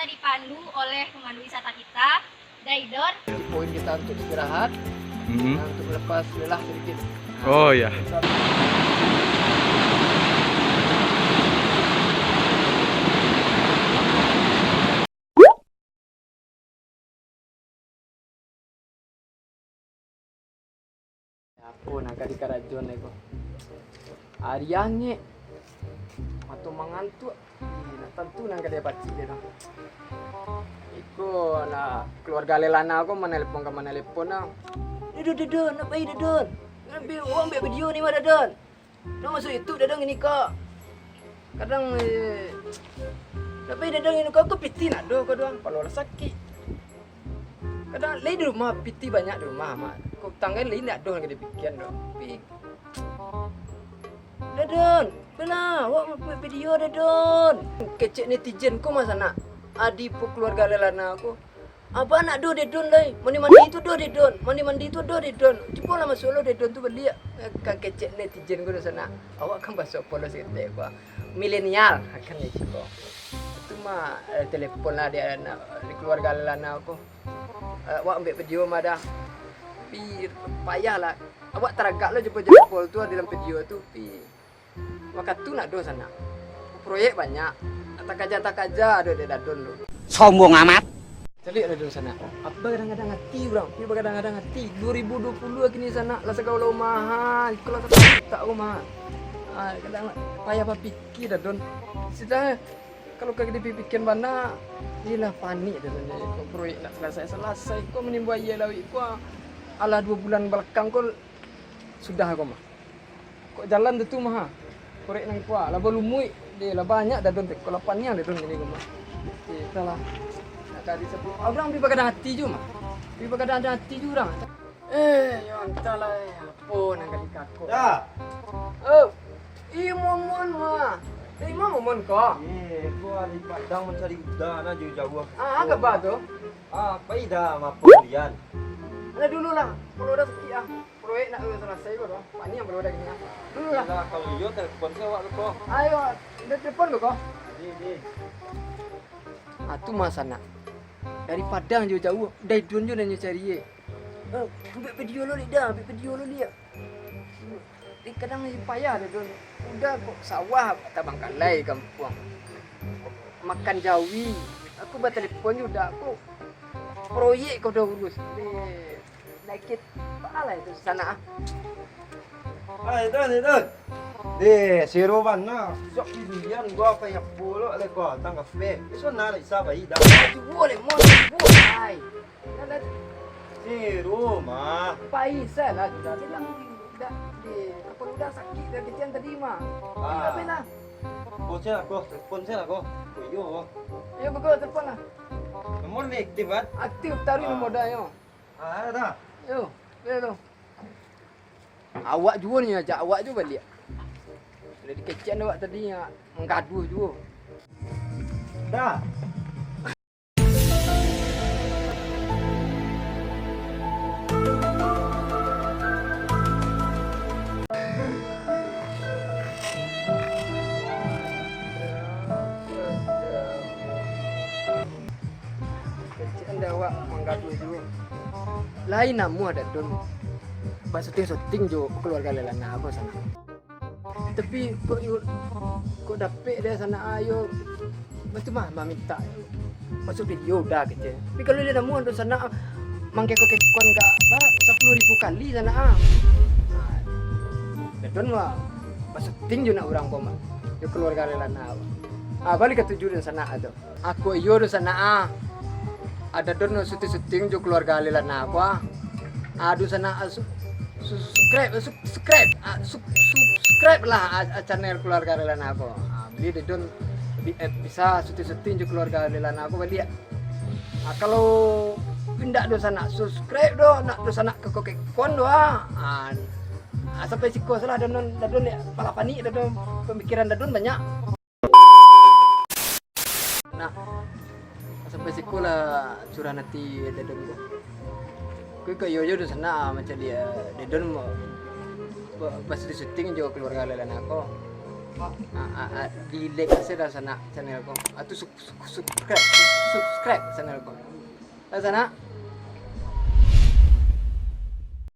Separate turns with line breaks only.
dipandu oleh pemandu wisata kita, Daidon.
Poin kita untuk istirahat, dan untuk melepas lelah sedikit.
Oh ya.
Aku nak di karajon aku. Ariange atau mangantu, nah tentu nang dia baci dia dong. Iku na keluarga lelana aku menelepon ke menelepon na. Dedon, apa ini dedon? Ambil uang ambil video ni mah dedon. Nak masuk itu dedon ini kak. Kadang apa ini dedon ini kak piti nak do kau doang. Kalau orang sakit. Kadang lain di rumah piti banyak di rumah mak. Kau tangga lain nak do yang dia pikiran do. Pik. Dedon, benar. Awak buat video dedon. Kecek netizen kau masa nak. Adi pu keluarga lelana aku. Apa nak do dedon lai? Mandi itu do dedon. Mandi itu do dedon. Cuba lah masuk lo dedon tu beli. Kan kecek netizen kau sana. Awak kan bahasa polos kita apa? Milenial akan ni cuba. Itu mah telefon lah dia di keluarga lelana aku. Awak ambil video mah dah. Pi payah lah. Awak teragak lo jempol tu dalam video tu. Pi maka tu nak do sana. Proyek banyak. Tak aja ada di dadon lu.
Sombong amat.
Cari ada di sana. Apa kadang-kadang hati orang. Dia kadang-kadang hati. 2020 kini sana lah segala mahal. Kalau tak mahal. Kadang payah apa pikir dadon. Sudah kalau kagak dipikirkan mana inilah panik dadon. Proyek nak selesai. Kau menimba ia lawi kau ala 2 bulan belakang kau sudah kau mah. Kok jalan tu mah. Korek nang kuah, laba lumui, dia lah banyak dah don kalau panjang dah don ini gua. Kita lah. Nak kali sebut. Orang di bagadang hati ju mah. Di bagadang ada hati ju orang. Ya entahlah apa nang kali kako.
Ya.
Oh. Momon mah. Momon kau.
Gua di Padang mencari udang jauh-jauh.
Agak bah tu.
Dah mampu lian.
Ada dulu lah. Kalau dah sikit proyek nak selesai kau dah. Pak ni yang baru dah gini. Dulu lah.
Kalau yo telepon saya awak kau.
Ayo, ada telepon kau.
Di.
Tu masa nak. Dari Padang jauh-jauh, dari Dun je nak cari ye. Ambil video lo ni dah, ambil video lo ni. Kadang ni payah dah Dun. Udah kok sawah tabang kalai kampung. Makan jawi. Aku buat telefon juga aku. Proyek kau dah urus. Nakit pahala itu sana.
Don. Si Roban na. Sok lian gua apa yang bolo le kau tang kafe. Iso na le isa bai dah.
Boleh boleh.
Si Roma.
Paisa lah kita bilang dah di apa udah sakit dah kecian tadi mah. Tapi lah.
Telepon saya kau. Yo.
Ayo kau telepon lah.
Nomor ni aktif kan?
Aktif taruh nomor dah yo.
Dah.
Yo, tu. Awak juga ni ajak awak juga balik. Jadi kecian awak tadi yang menggaduh juga.
Dah.
Kecian dah awak menggaduh juga. Lain namu ada don. Pas syuting jo keluarga lelana aku sana. Tapi kok dapet dia sana ayo. Macam mana minta masuk video dah kecil. Tapi kalau dia namu ada sana mangkekon ka barat 10,000 kali sana don mah pas syuting jo nak orang koma. Jo keluarga lelana. Balik ke tujuan sana ada. Aku iyo do sana ada don syuting jo keluarga lelana aku. Aduh sana subscribe lah channel keluarga lelana aku. Beli di don bisa syuting jo keluarga lelana aku beli. Kalau pindah do sana subscribe do nak do sana ke kokekon do sampai sikos lah dadon ya palapani dadon pemikiran dadon banyak. Nah sampai sekolah curah nanti dedon tu. Kau ke yoyo di sana macam dia dedon pas di syuting juga keluarga lelana aku. Di like saya dah sana channel ko. Atau subscribe channel ko. Dah sana.